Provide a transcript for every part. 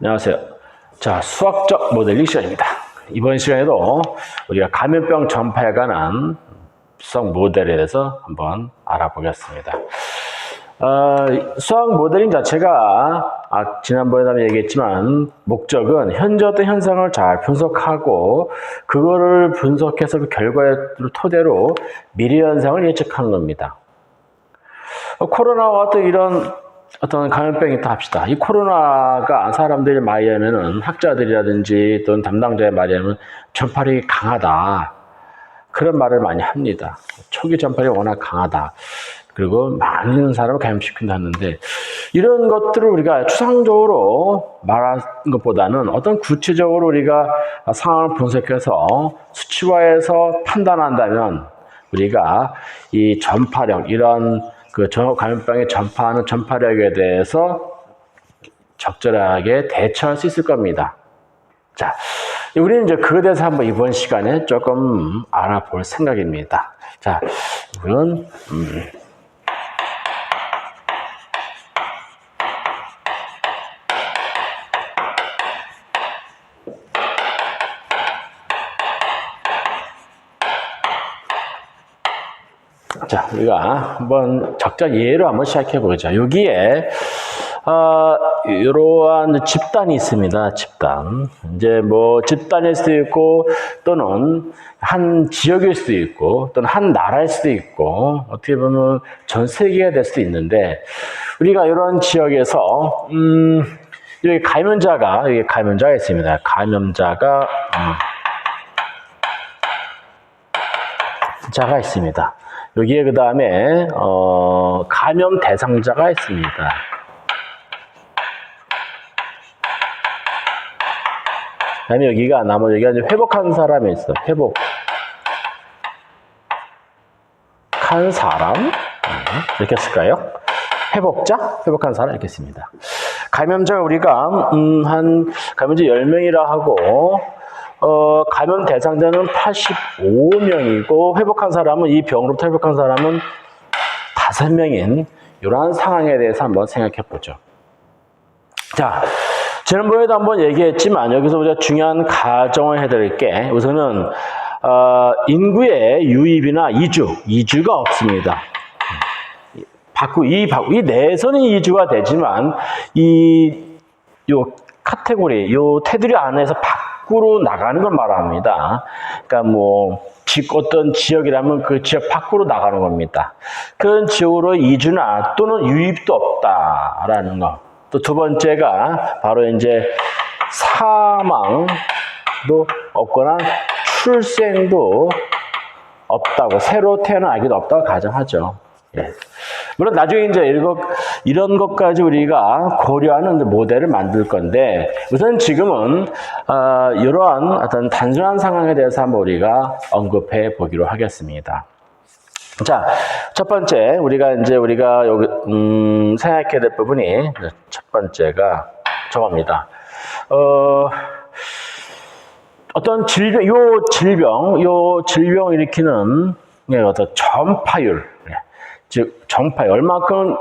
안녕하세요. 자, 수학적 모델링 시간입니다. 이번 시간에도 우리가 감염병 전파에 관한 수학 모델에 대해서 한번 알아보겠습니다. 수학 모델링 자체가 지난번에도 얘기했지만 목적은 현재 어떤 현상을 잘 분석하고 그거를 분석해서 그 결과를 토대로 미래 현상을 예측하는 겁니다. 코로나와 같은 이런 어떤 감염병이 있다 합시다. 이 코로나가 사람들이 말하면은 학자들이라든지 또는 담당자의 말하면 전파력이 강하다. 그런 말을 많이 합니다. 초기 전파력이 워낙 강하다. 그리고 많은 사람을 감염시킨다 하는데 이런 것들을 우리가 추상적으로 말하는 것보다는 어떤 구체적으로 우리가 상황을 분석해서 수치화해서 판단한다면 우리가 이 전파력, 이런 감염병이 전파하는 전파력에 대해서 적절하게 대처할 수 있을 겁니다. 자, 우리는 이제 그에 대해서 한번 이번 시간에 조금 알아볼 생각입니다. 자, 우선 자, 우리가 한번 적자 예로 한번 시작해 보자. 여기에 이러한 집단이 있습니다. 집단. 이제 뭐 집단일 수도 있고 또는 한 지역일 수도 있고 또는 한 나라일 수도 있고 어떻게 보면 전 세계가 될 수도 있는데 우리가 이런 지역에서 여기 감염자가 있습니다. 감염자가 자가 있습니다. 여기에 그 다음에 감염 대상자가 있습니다. 그다음에 여기가 여기가 이제 회복한 사람이 있어. 회복한 사람 이렇게 쓸까요? 회복한 사람 이렇게 씁니다. 감염자가 우리가 감염자 10명이라 하고 감염 대상자는 85명이고 회복한 사람은 이 병으로부터 회복한 사람은 5명인 이러한 상황에 대해서 한번 생각해 보죠. 자, 지난번에도 한번 얘기했지만 여기서 우리가 중요한 가정을 해드릴게. 우선은 인구의 유입이나 이주가 없습니다. 이 내에서는 이주가 되지만 요 카테고리, 요 테두리 안에서 밖으로 나가는 걸 말합니다. 그러니까 어떤 지역이라면 그 지역 밖으로 나가는 겁니다. 그런 지역으로 이주나 또는 유입도 없다라는 거. 또 두 번째가 바로 이제 사망도 없거나 출생도 없다고, 새로 태어난 아기도 없다고 가정하죠. 예. 물론 나중에 이제 이런 것까지 우리가 고려하는 모델을 만들 건데 우선 지금은 이러한 어떤 단순한 상황에 대해서 한번 우리가 언급해 보기로 하겠습니다. 자, 첫 번째 우리가 여기 생각해야 될 부분이 첫 번째가 저겁니다. 어떤 질병을 일으키는 어떤 전파율, 즉 전파율 얼마큼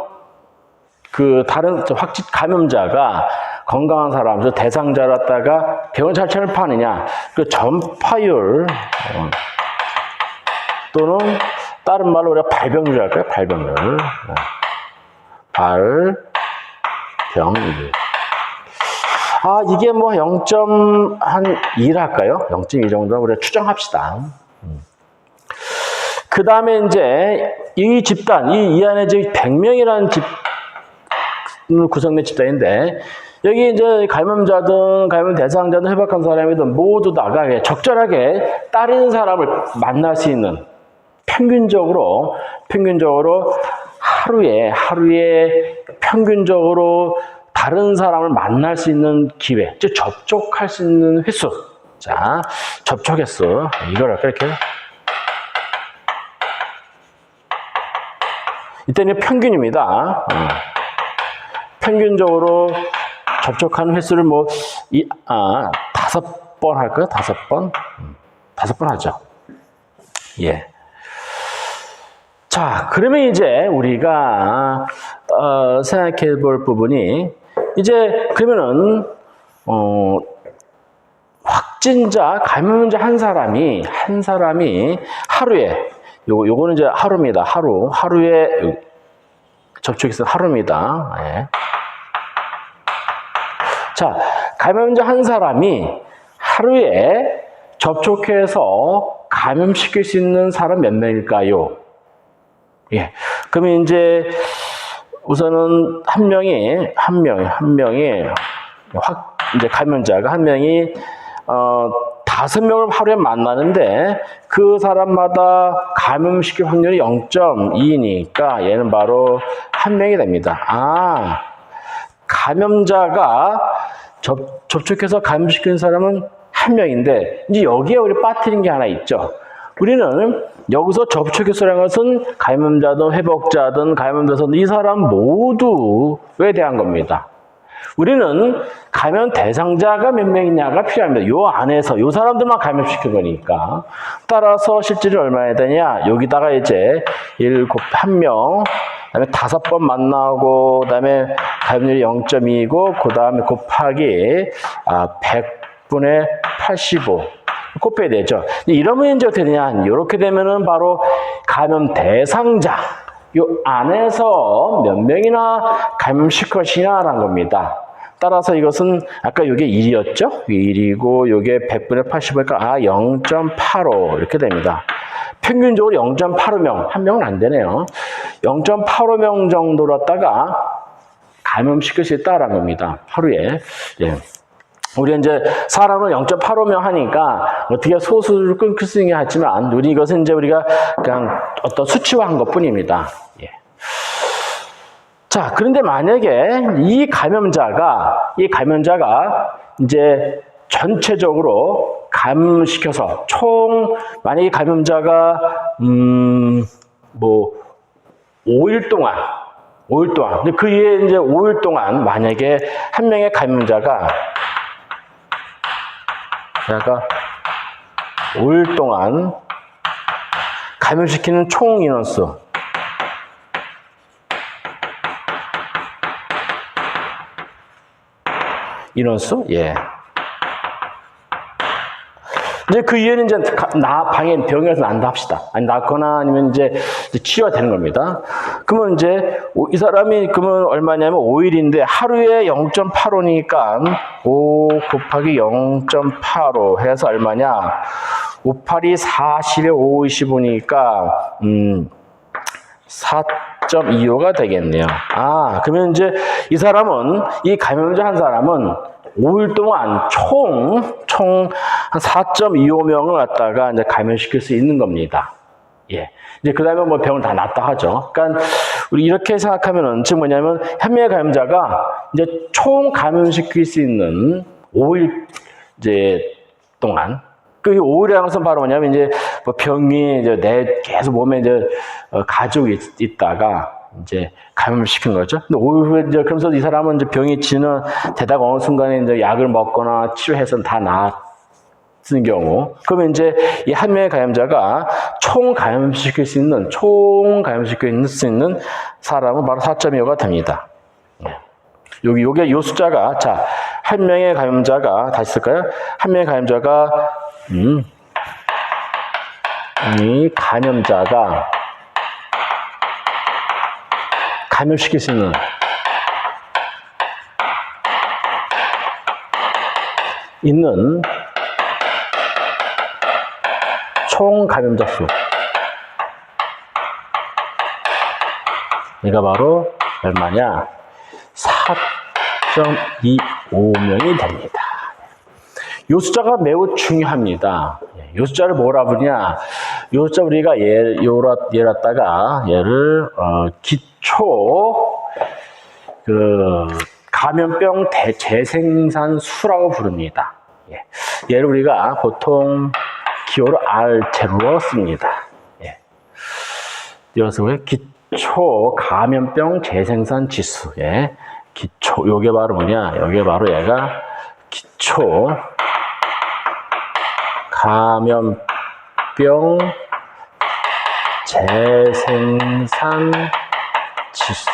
그 다른 감염자가 건강한 사람, 대상자였다가 병을 잘 전파하느냐, 그 전파율 또는 다른 말로 우리가 발병률 할까요? 발병률. 이게 0.1 할까요? 0.2 정도 우리가 추정합시다. 그 다음에 이제 이 집단, 이 안에 100명이라는 구성된 집단인데 여기 이제 감염자든 감염 대상자든 회복한 사람이든 모두 나가게 적절하게 따르는 사람을 만날 수 있는 평균적으로 하루에 평균적으로 다른 사람을 만날 수 있는 기회, 즉 접촉할 수 있는 횟수. 자, 접촉 횟수. 이걸 이렇게. 이때는 평균입니다. 평균적으로 접촉하는 횟수를 5번 할까요? 5번? 5번 하죠. 예. 자, 그러면 이제 우리가 생각해 볼 부분이 이제 그러면은 확진자, 감염자 한 사람이 하루에, 요거는 이제 하루입니다. 하루에 접촉해서 하루입니다. 예. 자, 감염자 한 사람이 하루에 접촉해서 감염시킬 수 있는 사람 몇 명일까요? 예. 그러면 이제 우선은 한 명이 이제 감염자가 한 명이 5명을 하루에 만나는데 그 사람마다 감염시킬 확률이 0.2니까 얘는 바로 한 명이 됩니다. 감염자가 접촉해서 감염시키는 사람은 한 명인데 이제 여기에 우리 빠뜨린 게 하나 있죠. 우리는 여기서 접촉했어라는 것은 감염자든 회복자든 감염돼서 이 사람 모두에 대한 겁니다. 우리는 감염 대상자가 몇 명이냐가 필요합니다. 요 안에서 요 사람들만 감염시킨 거니까. 따라서 실질이 얼마나 되냐? 여기다가 이제 1명, 그다음에 5번 만나고, 그다음에 감염률이 0.2이고, 그다음에 곱하기 100분의 85. 곱해야 되죠. 이러면 이제 어떻게 되냐? 이렇게 되면은 바로 감염 대상자. 요 안에서 몇 명이나 감염시킬 것이냐라는 겁니다. 따라서 이것은 아까 이게 1이었죠? 1이고 요게 100분의 85니까 0.85 이렇게 됩니다. 평균적으로 0.85명, 한 명은 안 되네요. 0.85명 정도로다가 감염시킬 수 있다라는 겁니다. 하루에. 예. 우리 이제 사람을 0.85명 하니까 어떻게 소수를 끊길 수 있는 게 하지만 우리 이것은 이제 우리가 그냥 어떤 수치화한 것 뿐입니다. 예. 자, 그런데 만약에 이 감염자가 이제 전체적으로 감염시켜서 만약에 감염자가 5일 동안 그 이후에 이제 5일 동안 만약에 한 명의 감염자가 5일 동안 감염시키는 총 인원수 예. 이제 그 이후에는 이제 병에서 난다 합시다. 아니, 낫거나 아니면 이제 치유가 되는 겁니다. 그러면 이제 이 사람이 그러면 얼마냐면 5일인데 하루에 0.85니까 5 곱하기 0.85 해서 얼마냐? 5, 8이 40에 5, 25니까 4.25가 되겠네요. 그러면 이제 이 감염자 한 사람은 5일 동안 총 한 4.25명을 갖다가 이제 감염시킬 수 있는 겁니다. 예. 이제 그 다음에 병을 다 낫다 하죠. 그러니까 우리 이렇게 생각하면은 즉 뭐냐면 한 명의 감염자가 이제 총 감염시킬 수 있는 5일 이제 동안 그 5일이라는 것은 바로 뭐냐면 이제 병이 이제 계속 몸에 이제 가지고 있다가 이제 감염시킨 거죠. 근데 오히려 이제 그러면서 이 사람은 이제 병이 되다가 어느 순간에 이제 약을 먹거나 치료해서 다 나았는 경우, 그러면 이제 이 한 명의 감염자가 총 감염시킬 수 있는 사람은 바로 4.25가 됩니다. 요게 요 숫자가 한 명의 감염자가 다시 쓸까요? 한 명의 감염자가 이 감염자가 감염시킬 수 있는 총 감염자 수. 이가 바로 얼마냐? 4.25명이 됩니다. 이 숫자가 매우 중요합니다. 이 숫자를 뭐라 부르냐? 이 숫자 우리가 얘를 기초 감염병 재생산 수라고 부릅니다. 얘를 우리가 보통 기호로 R제로 씁니다. 이어서 기초 감염병 재생산 지수. 기초 요게 바로 뭐냐? 요게 바로 얘가 기초 감염병 재생산 지수.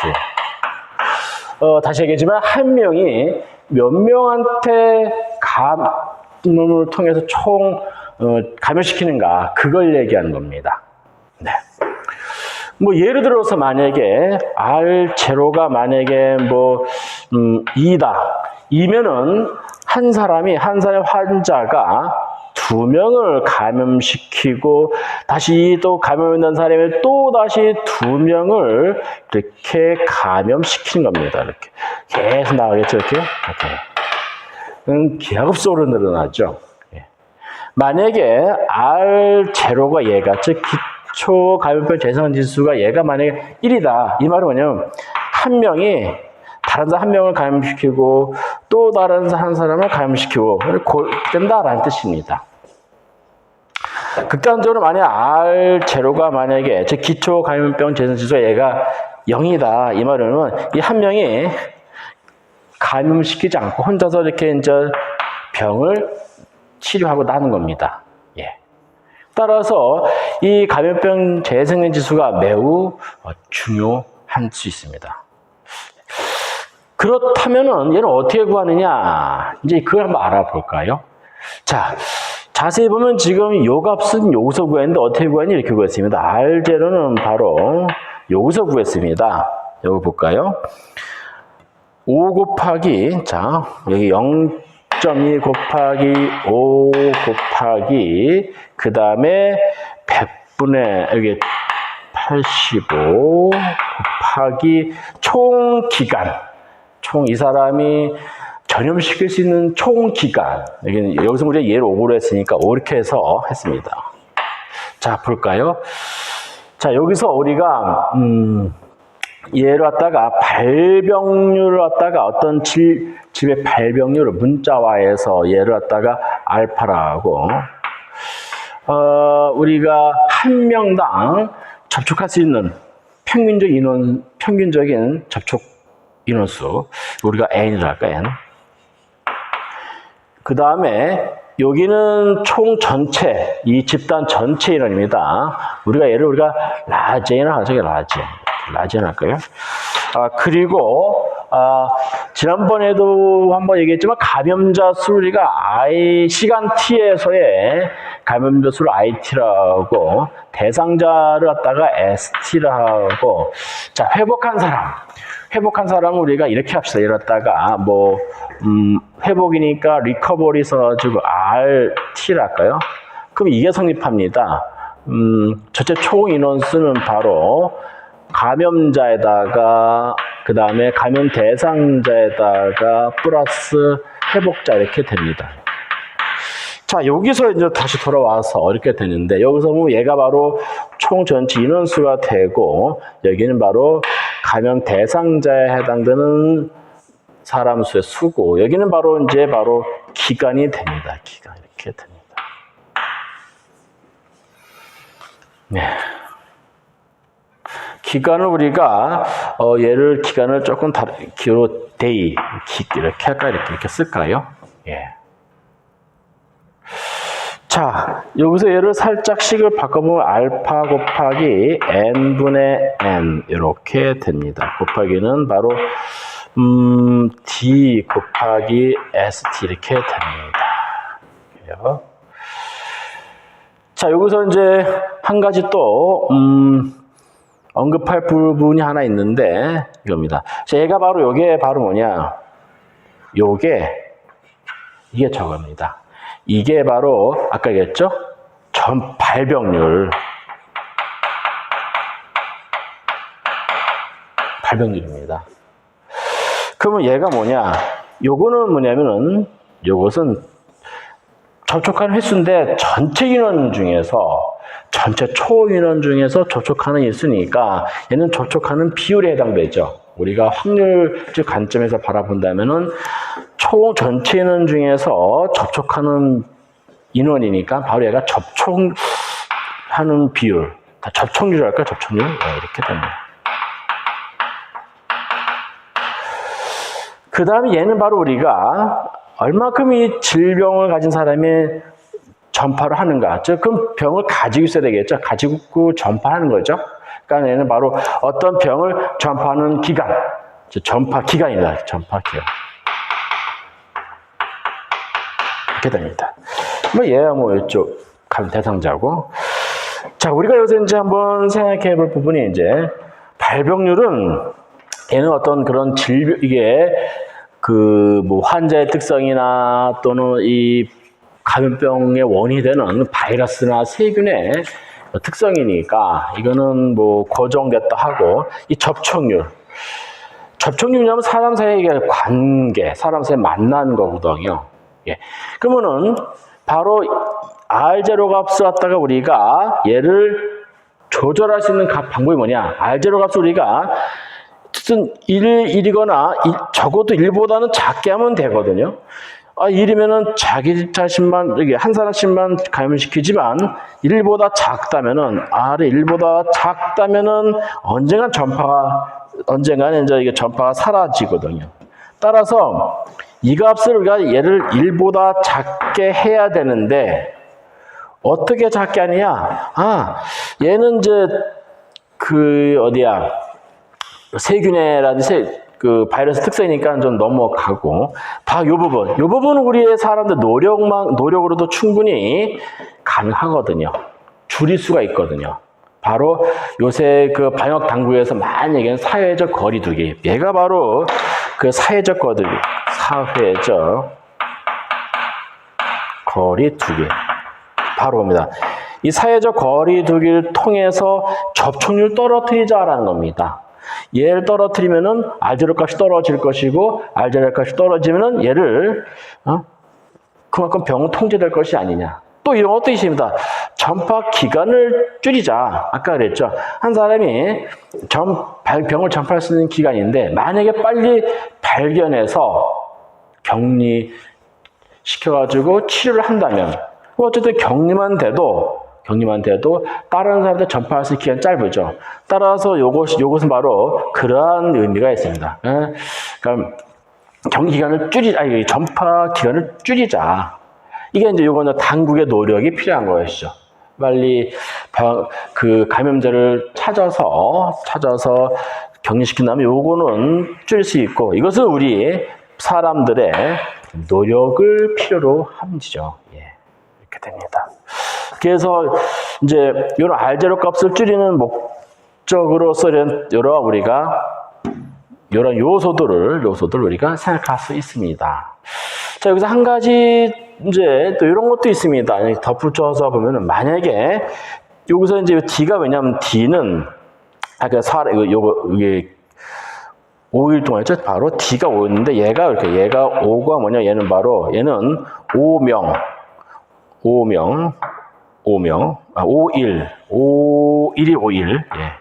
다시 얘기하지만 한 명이 몇 명한테 감염을 통해서 총 감염시키는가, 그걸 얘기하는 겁니다. 네. 뭐 예를 들어서 만약에 R0가 만약에 뭐 2다. 2면은 한 사람의 환자가 2명을 감염시키고 다시 또 감염된 사람이 또 다시 2명을 이렇게 감염시키는 겁니다. 이렇게 계속 나가겠죠, 이렇게. 기하급수로 늘어나죠. 만약에 R0가 얘가, 즉 기초 감염병 재생 지수가 얘가 만약에 1이다. 이 말은 뭐냐면 한 명이 다른 사람 한 명을 감염시키고 또 다른 한 사람을 감염시키고 된다라는 뜻입니다. 극단적으로 만약 R0가 만약에 즉 기초 감염병 재생 지수가 얘가 0이다. 이 말은 이 한 명이 감염시키지 않고 혼자서 이렇게 이제 병을 치료하고 나는 겁니다. 예. 따라서 이 감염병 재생률 지수가 매우 중요할 수 있습니다. 그렇다면은 얘는 어떻게 구하느냐? 이제 그걸 한번 알아볼까요? 자, 자세히 보면 지금 요 값은 여기서 구했는데 어떻게 구했냐? 이렇게 구했습니다. R0는 바로 여기서 구했습니다. 여기 볼까요? 5 곱하기, 자, 여기 0.2 곱하기 5 곱하기, 그 다음에 100분의, 여기 85 곱하기 총 기간. 총 이 사람이 전염시킬 수 있는 총 기간. 여기서 우리가 얘를 5로 했으니까 이렇게 해서 했습니다. 자, 볼까요? 자, 여기서 우리가, 얘를 갖다가 발병률을 갖다가 어떤 집의 발병률을 문자화해서 얘를 갖다가 알파라고, 우리가 한 명당 접촉할 수 있는 평균적인 접촉 인원수, 우리가 N이라 할까, N. 그 다음에 여기는 총 전체, 이 집단 전체 인원입니다. 우리가 얘를 라지나 하죠, 라지나 할까요? 그리고 지난번에도 한번 얘기했지만 감염자 수를 우리가 시간 t에서의 감염자 수를 it라고, 대상자를 갖다가 st라고. 자, 회복한 사람은 우리가 이렇게 합시다. 이랬다가 회복이니까 리커버리 써가지고 RT를 할까요? 그럼 이게 성립합니다. 전체 총 인원수는 바로 감염자에다가 그 다음에 감염 대상자에다가 플러스 회복자 이렇게 됩니다. 자, 여기서 이제 다시 돌아와서 이렇게 되는데, 여기서 보면 얘가 바로 총 전체 인원수가 되고, 여기는 바로 감염 대상자에 해당되는 사람 수의 수고, 여기는 바로 기간이 됩니다. 기간 이렇게 됩니다. 네. 기간을 우리가 얘를 기간을 조금 기로 데이 이렇게 할까, 이렇게 쓸까요? 예. 자, 여기서 얘를 살짝씩을 바꿔보면 알파 곱하기 n분의 n 이렇게 됩니다. 곱하기는 바로 d 곱하기 st 이렇게 됩니다. 자, 여기서 이제 한 가지 또 언급할 부분이 하나 있는데 이겁니다. 자, 얘가 바로 요게 바로 뭐냐? 이게 저겁니다. 이게 바로 아까 얘기했죠? 발병률입니다. 그러면 얘가 뭐냐? 요거는 뭐냐면은 요것은 접촉하는 횟수인데 전체 인원 중에서 전체 초인원 중에서 접촉하는 일수니까 얘는 접촉하는 비율에 해당되죠. 우리가 확률적 관점에서 바라본다면은 총 전체 인원 중에서 접촉하는 인원이니까 바로 얘가 접촉하는 비율, 접촉률 할까? 접촉률? 네, 이렇게 됩니다. 그 다음에 얘는 바로 우리가 얼마큼 이 질병을 가진 사람이 전파를 하는가. 즉, 그럼 병을 가지고 있어야 되겠죠. 가지고 전파하는 거죠. 그러니까 얘는 바로 어떤 병을 전파하는 기간, 전파 기간이다. 전파 기간. 이렇게 됩니다. 뭐 얘야 뭐 이쪽 가면 대상자고. 자, 우리가 여기서 이제 한번 생각해 볼 부분이 이제 발병률은 얘는 어떤 그런 질병, 이게 그 뭐 환자의 특성이나 또는 이 감염병의 원인이 되는 바이러스나 세균의 특성이니까 이거는 뭐 고정됐다 하고, 이 접촉률이냐면 사람 사이의 관계, 사람 사이에 만나는 거거든요. 예. 그러면은 바로 R0 값을 갖다가 우리가 얘를 조절할 수 있는 방법이 뭐냐? R0 값을 우리가 어쨌든 1이거나 적어도 1보다는 작게 하면 되거든요. 1이면은 자기 자신만, 이게 한 사람씩만 감염시키지만 1보다 작다면은, R이 1보다 작다면은 언젠간 이제 이게 전파가 사라지거든요. 따라서 이 값을 우리가 얘를 1보다 작게 해야 되는데, 어떻게 작게 하느냐? 얘는 이제 세균이라든지 그 바이러스 특성이니까 좀 넘어가고, 요 부분은 우리의 사람들 노력으로도 충분히 가능하거든요. 줄일 수가 있거든요. 바로 요새 그 방역 당국에서 많이 얘기하는 사회적 거리두기. 얘가 바로 그 사회적 거리두기. 바로 옵니다. 이 사회적 거리두기를 통해서 접촉률 떨어뜨리자라는 겁니다. 얘를 떨어뜨리면은 R0 값이 떨어질 것이고, R0 값이 떨어지면은 얘를 그만큼 병은 통제될 것이 아니냐. 또 이런 것도 있습니다. 전파 기간을 줄이자. 아까 그랬죠. 한 사람이 병을 전파할 수 있는 기간인데, 만약에 빨리 발견해서 격리시켜가지고 치료를 한다면, 어쨌든 격리만 돼도 다른 사람한테 전파할 수 있는 기간이 짧으죠. 따라서 요것은 바로 그러한 의미가 있습니다. 그러니까 전파 기간을 줄이자. 이게 이제 요거는 당국의 노력이 필요한 것이죠. 빨리 그 감염자를 찾아서 격리시킨다면 요거는 줄일 수 있고, 이것은 우리 사람들의 노력을 필요로 함지죠. 예, 이렇게 됩니다. 그래서 이제 이런 R0 값을 줄이는 목적으로서 이런 요소들을 우리가 생각할 수 있습니다. 자, 여기서 한 가지 이제 또 이런 것도 있습니다. 덧붙여서 보면은, 만약에 여기서 이제 D가, 왜냐면 D는 이게 5일 동안이죠. 바로 D가 5였는데 얘가 5가 뭐냐? 얘는 5일. 5일이 5일. 예.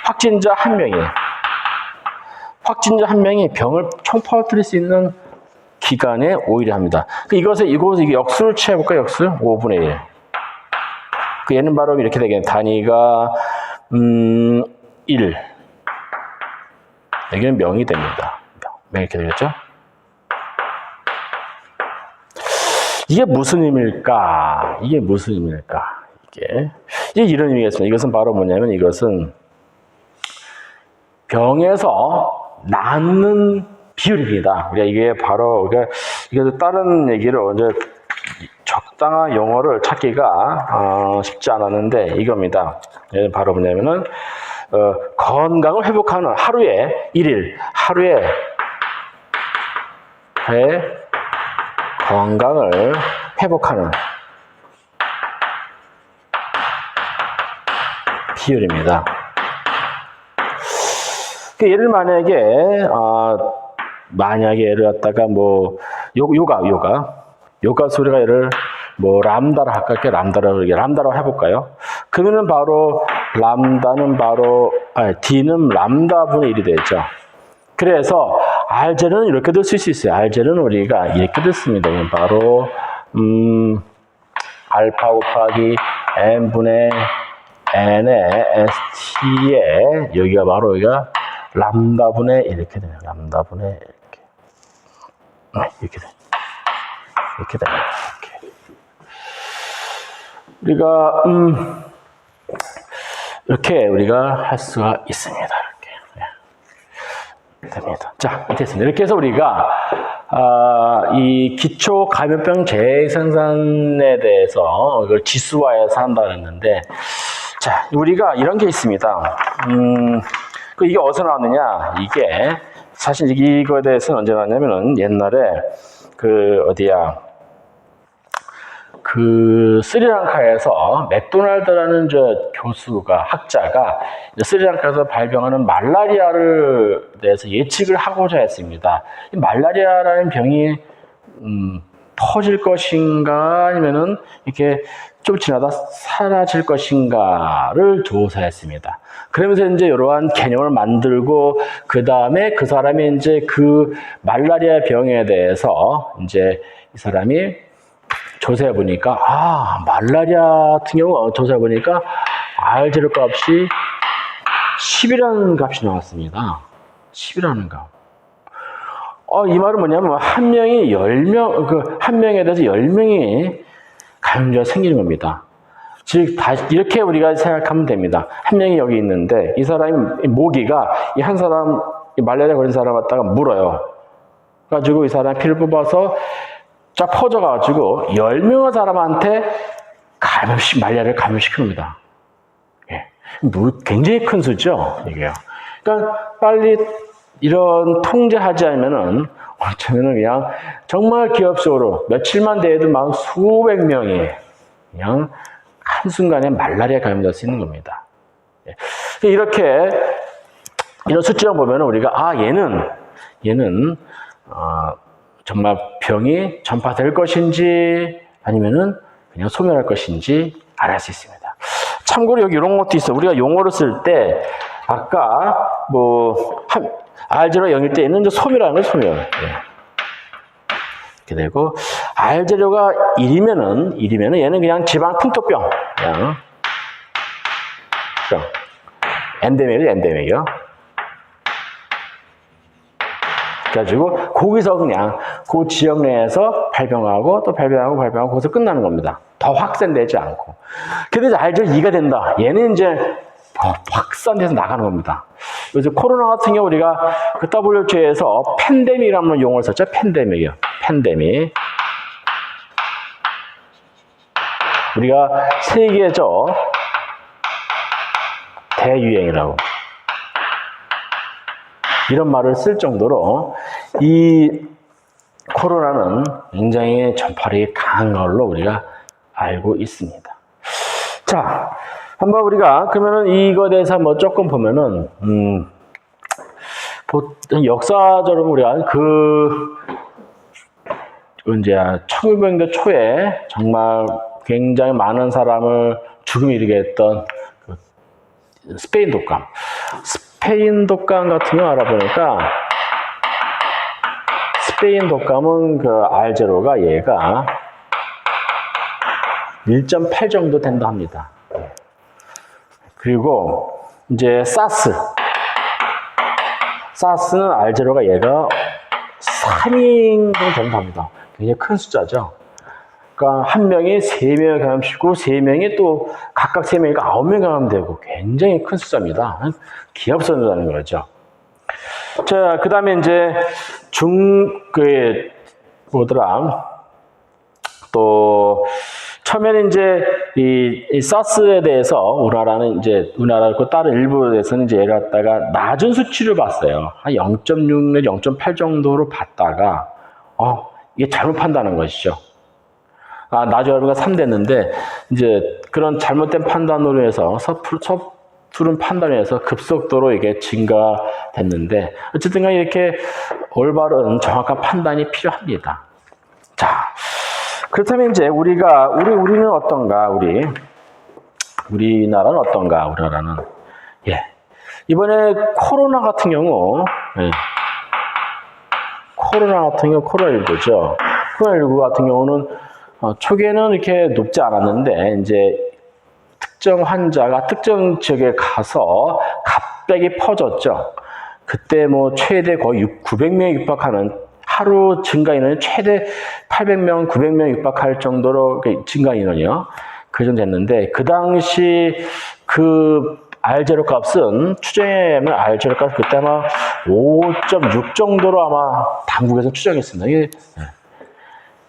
확진자 한 명이 병을 퍼뜨릴 수 있는 기간에 5일이 합니다. 이것을 역수를 취해볼까요? 역수? 5분의 1. 얘는 바로 이렇게 되겠네요. 단위가 1. 여기는 명이 됩니다. 명 이렇게 되겠죠? 이게 무슨 의미일까? 이게 이런 의미가 있습니다. 이것은 바로 뭐냐면, 이것은 병에서 낫는 비율입니다. 이게 바로, 이게 다른 얘기를 이제 적당한 용어를 찾기가 쉽지 않았는데 이겁니다. 얘는 바로 뭐냐면은, 건강을 회복하는 하루에 건강을 회복하는 비율입니다. 얘를 만약에 얘를 갖다가 요가 소리가 얘를 람다로 할까요? 람다로 해볼까요? 그러면은 바로 D는 람다분의 1이 되죠. 그래서 R0는 이렇게도 쓸 수 있어요. R0는 우리가 이렇게도 씁니다. 바로 알파 곱하기 n분의 n의 st에 여기가 람다분의 이렇게 돼요. 람다분의 이렇게 돼요. 이렇게 됩니다. 우리가 이렇게 우리가 할 수가 있습니다. 이렇게 됩니다. 자, 됐습니다. 이렇게 해서 우리가 이 기초 감염병 재생산에 대해서 이걸 지수화해서 한다고 했는데, 자, 우리가 이런 게 있습니다. 이게 어디서 나왔느냐? 이게 사실 이거에 대해서는 언제 나왔냐면은 옛날에 스리랑카에서 맥도날드라는 교수가 학자가 스리랑카에서 발병하는 말라리아를 대해서 예측을 하고자 했습니다. 이 말라리아라는 병이 퍼질 것인가 아니면은 이렇게 좀 지나다 사라질 것인가를 조사했습니다. 그러면서 이제 이러한 개념을 만들고 그 다음에 그 사람이 이제 그 말라리아 병에 대해서 이제 이 사람이 조사해 보니까 말라리아 같은 경우 조사해 보니까 R제로 값이 10이라는 값이 나왔습니다. 10이라는 값. 이 말은 뭐냐면 한 명이 10명 한 명에 대해서 10명이 감염자가 생기는 겁니다. 즉 이렇게 우리가 생각하면 됩니다. 한 명이 여기 있는데 이 사람이 모기가 이 한 사람 말라리아 걸린 사람 갖다가 물어요. 가지고 이 사람 피를 뽑아서 쫙 퍼져가지고 10명의 사람한테 말라리아를 감염시키는 겁니다. 예. 굉장히 큰 수죠, 이게요. 그러니까 빨리 이런 통제하지 않으면은 어쩌면은 그냥 정말 기업적으로 며칠만 돼도 막 수백 명이 그냥 한순간에 말라리아 감염될 수 있는 겁니다. 예. 이렇게 이런 수치를 보면은 우리가 얘는 정말 병이 전파될 것인지 아니면은 그냥 소멸할 것인지 알 수 있습니다. 참고로 여기 이런 것도 있어요. 우리가 용어를 쓸 때 아까 R제로 0일 때 있는 소멸하는 거 소멸. 예. 이렇게 되고 R제로가 1이면은 얘는 그냥 지방 풍토병. 그냥 엔데믹이요. 그래가지고 거기서 그냥 그 지역 내에서 발병하고 거기서 끝나는 겁니다. 더 확산되지 않고. 근데 R제로 2가 된다. 얘는 이제 확산돼서 나가는 겁니다. 그래서 코로나 같은 경우 우리가 그 WHO에서 팬데믹이라는 용어를 썼죠. 팬데믹이요. 팬데믹. 우리가 세계적 대유행이라고. 이런 말을 쓸 정도로 이 코로나는 굉장히 전파력이 강한 걸로 우리가 알고 있습니다. 자, 한번 우리가 그러면은 이거에 대해서 한번 조금 보면은 역사적으로 우리가 이제 1900년대 초에 정말 굉장히 많은 사람을 죽음에 이르게 했던 스페인 독감. 스페인 독감 같은 거 알아보니까 스페인 독감은 R제로가 얘가 1.8 정도 된다 합니다. 그리고 이제 사스는 R제로가 얘가 3인 정도 된다 합니다. 굉장히 큰 숫자죠. 그러니까 한 명이 3명을 감염시키고 3명이 또 각각 3명이니까 9명 감염되고 굉장히 큰 숫자입니다. 기합선이라는 거죠. 자, 그 다음에 이제 또 처음에는 이제 이 사스에 대해서 우리나라는 그 다른 일부에서는 이제 얘를 갖다가 낮은 수치를 봤어요. 한 0.6 내지 0.8 정도로 봤다가 이게 잘못 판단한 것이죠. 나주가 3 됐는데 이제 그런 잘못된 판단으로 해서 서투른 판단에 의해서 급속도로 이게 증가됐는데 어쨌든 간에 이렇게 올바른 정확한 판단이 필요합니다. 자, 그렇다면 이제 우리는 어떤가? 우리나라는 어떤가? 우리나라는 이번에 코로나 같은 경우 코로나19죠. 코로나19 같은 경우는 초기에는 이렇게 높지 않았는데 이제 특정 환자가 특정 지역에 가서 갑자기 퍼졌죠. 그때 최대 거의 900명에 육박하는 하루 증가 인원이 최대 800명, 900명 육박할 정도로 증가 인원이요. 그 정도 됐는데 그 당시 그 R0 값은 추정하면 R0 값 그때 아마 5.6 정도로 아마 당국에서 추정했습니다. 이게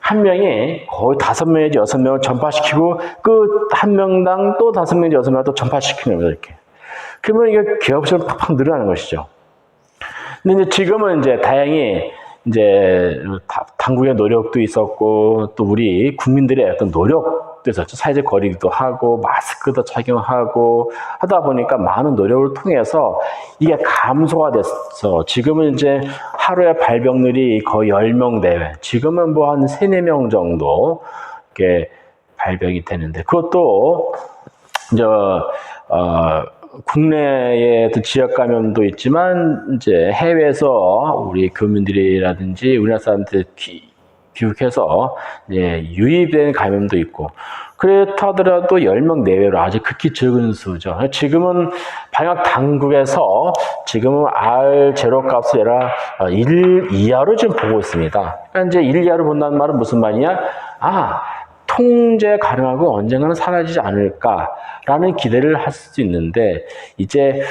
한 명이 거의 5명에서 6명을 전파시키고 그 한 명당 또 5명에서 6명을 또 전파시키는 겁니다. 이렇게. 그러면 이게 개업수는 팍팍 늘어나는 것이죠. 근데 이제 지금은 이제 다행히 이제 당국의 노력도 있었고 또 우리 국민들의 어떤 노력도 있었죠. 사회적 거리도 하고 마스크도 착용하고 하다 보니까 많은 노력을 통해서 이게 감소가 됐어. 지금은 이제 하루에 발병률이 거의 10명 내외. 지금은 뭐 한 3, 4명 정도 이렇게 발병이 되는데 그것도 이제 국내의 지역 감염도 있지만 이제 해외에서 우리 교민들이라든지 우리나라 사람들 귀국해서 이제 유입된 감염도 있고 그렇다 하더라도 10명 내외로 아주 극히 적은 수죠. 지금은 방역 당국에서 지금은 R0 값을 1 이하로 지금 보고 있습니다. 그러니까 이제 1 이하로 본다는 말은 무슨 말이냐? 통제 가능하고 언젠가는 사라지지 않을까라는 기대를 할 수도 있는데 이제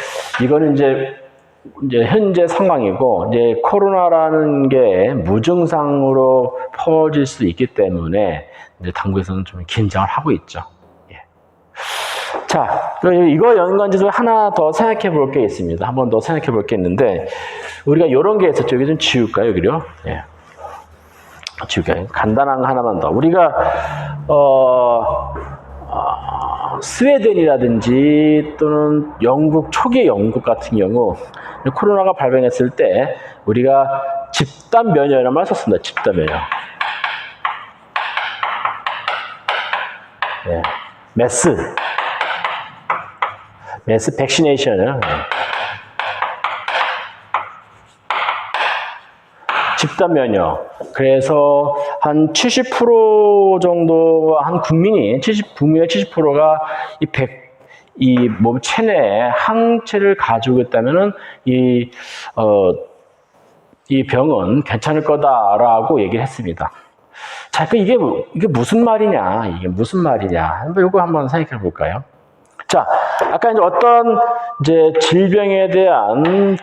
이거는 이제 현재 상황이고 이제 코로나라는 게 무증상으로 퍼질 수 있기 때문에 이제 당국에서는 좀 긴장을 하고 있죠. 예. 자, 이거 연관지수 하나 더 생각해 볼 게 있습니다. 한 번 더 생각해 볼 게 있는데 우리가 이런 게 있었죠. 여기 좀 지울까요, 여기요? 예. 지울까요? 간단한 거 하나만 더. 우리가 스웨덴이라든지 또는 영국 초기 영국 같은 경우 코로나가 발병했을 때 우리가 집단 면역이라는 말을 썼습니다. 집단 면역. 네. 매스 백시네이션을 집단 면역. 그래서 한 70% 정도 한 국민의 70%가 이 몸 체내에 항체를 가지고 있다면은 이 병은 괜찮을 거다라고 얘기를 했습니다. 자, 이게 무슨 말이냐? 이게 무슨 말이냐? 한번 이거 한번 생각해 볼까요? 자, 아까 이제 어떤 이제 질병에 대한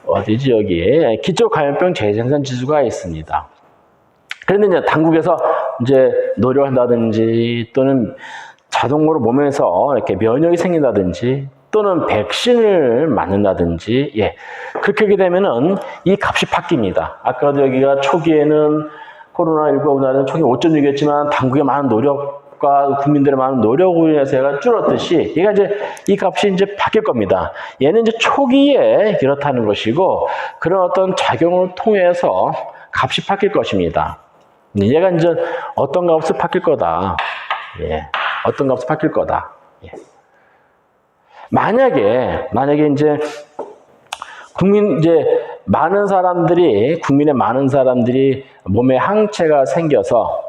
어디지 여기에 기초감염병 재생산 지수가 있습니다. 그런데 이제 당국에서 이제 노력한다든지 또는 자동으로 몸에서 이렇게 면역이 생긴다든지 또는 백신을 맞는다든지 그렇게 하게 되면은 이 값이 바뀝니다. 아까도 여기가 초기에는 코로나19 우리나라는 초기 5.6이었지만 당국의 많은 노력과 국민들의 많은 노력으로 인해서 얘가 줄었듯이 얘가 이제 이 값이 이제 바뀔 겁니다. 얘는 이제 초기에 그렇다는 것이고 그런 어떤 작용을 통해서 값이 바뀔 것입니다. 얘가 이제 어떤 값을 바뀔 거다. 어떤 값을 바뀔 거다. 만약에 이제 국민의 많은 사람들이 몸에 항체가 생겨서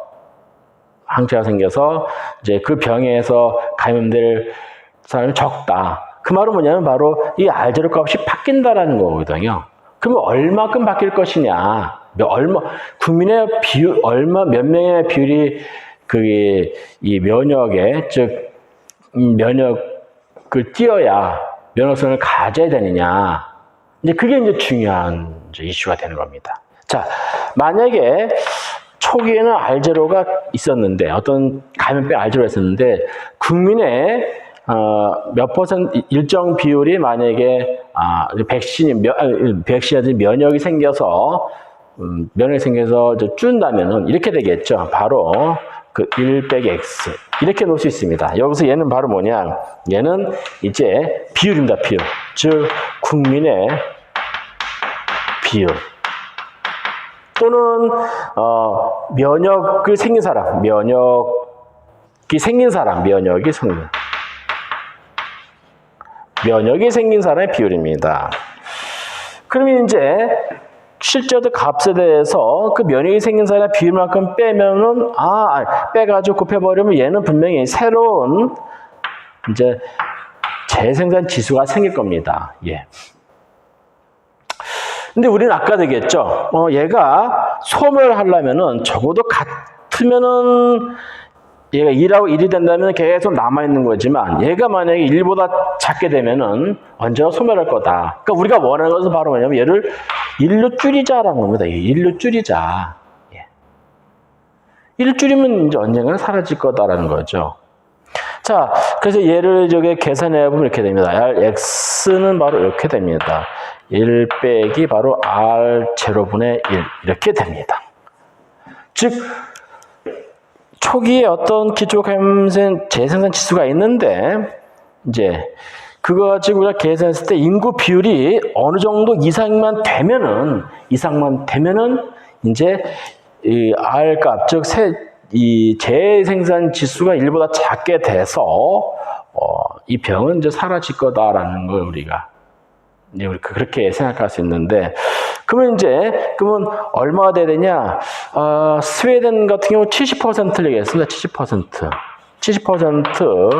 이제 그 병에서 감염될 사람이 적다. 그 말은 뭐냐면 바로 이 R0 값이 바뀐다라는 거거든요. 그러면 얼마큼 바뀔 것이냐? 국민의 비율, 몇 명의 비율이 그게 이 면역에, 즉, 면역을 띄어야 면역성을 가져야 되느냐. 이제 그게 이제 중요한 이슈가 되는 겁니다. 자, 만약에 초기에는 R0가 있었는데, 어떤 감염병 R0가 있었는데, 국민의 몇 퍼센트 일정 비율이 만약에 백신이라든지 면역이 생겨서 줄는다면은 이렇게 되겠죠. 바로 그 1/X 이렇게 놓을 수 있습니다. 여기서 얘는 바로 뭐냐? 얘는 이제 비율입니다. 비율. 즉 국민의 비율 또는 면역이 생긴 사람. 면역이 생긴 사람의 비율입니다. 그러면 이제 실제로 값에 대해서 그 면역이 생긴 사람의 비율만큼 빼면은 빼가지고 곱해버리면 얘는 분명히 새로운 이제 재생산 지수가 생길 겁니다. 근데 우리는 아까 얘기했죠. 얘가 소멸하려면은 적어도 같으면은 얘가 2하고 1이 된다면 계속 남아있는 거지만 얘가 만약에 1보다 작게 되면은 언제나 소멸할 거다. 그러니까 우리가 원하는 것은 바로 뭐냐면 얘를 1로 줄이자라는 겁니다. 1로 줄이자. 1로 줄이면 이제 언젠가는 사라질 거다라는 거죠. 자, 그래서 얘를 저기 계산해 보면 이렇게 됩니다. X는 바로 이렇게 됩니다. 1 빼기 바로 R0분의 1 이렇게 됩니다. 즉 초기에 어떤 기초 감염된 재생산 지수가 있는데 이제 그거 가지고 우리가 계산했을 때 인구 비율이 어느 정도 이상만 되면은 이제 이 R 값 즉 이 재생산 지수가 1보다 작게 돼서 이 병은 이제 사라질 거다라는 걸 우리가 그렇게 생각할 수 있는데 그러면 얼마가 돼야 되냐? 스웨덴 같은 경우 70%를 얘기했습니다. 70%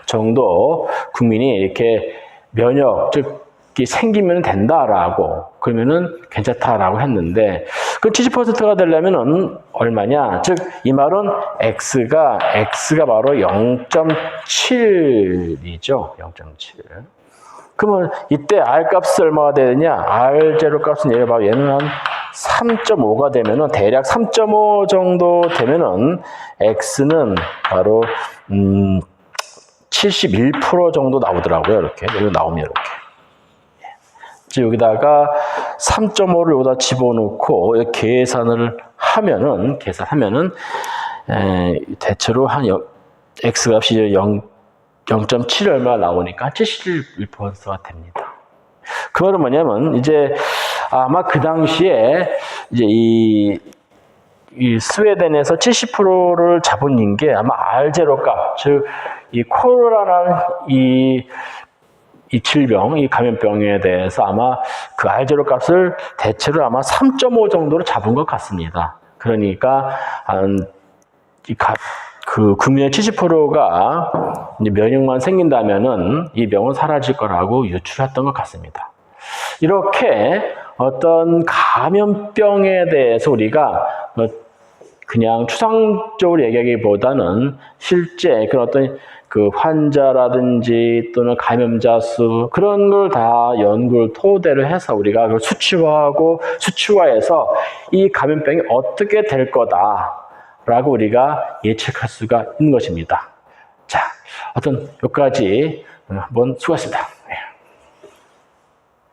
정도 국민이 이렇게 면역, 즉 생기면 된다라고 그러면은 괜찮다라고 했는데 그 70%가 되려면은 얼마냐? 즉 이 말은 X가 바로 0.7이죠. 0.7. 그러면 이때 R 값이 얼마가 되느냐? R0 값은 얘는 한 3.5가 되면은 대략 3.5 정도 되면은 X는 바로 71% 정도 나오더라고요. 이렇게 여기 나오면 이렇게. 여기다가 3.5를 여기다 집어넣고 계산을 하면은 대체로 한 X 값이 0.7 얼마 나오니까 71%가 됩니다. 그 말은 뭐냐면 이제 아마 그 당시에 이제 이 스웨덴에서 70%를 잡은 게 아마 R0 값, 즉 이 코로나라는 이 질병, 이 감염병에 대해서 아마 그 R0 값을 대체로 아마 3.5 정도로 잡은 것 같습니다. 그러니까 그 국민의 70%가 이제 면역만 생긴다면은 이 병은 사라질 거라고 유출했던 것 같습니다. 이렇게 어떤 감염병에 대해서 우리가 그냥 추상적으로 얘기하기보다는 실제 그런 어떤 그 환자라든지 또는 감염자 수 그런 걸 다 연구를 토대로 해서 우리가 그걸 수치화해서 이 감염병이 어떻게 될 거다라고 우리가 예측할 수가 있는 것입니다. 자, 여기까지 한번 수고하셨습니다.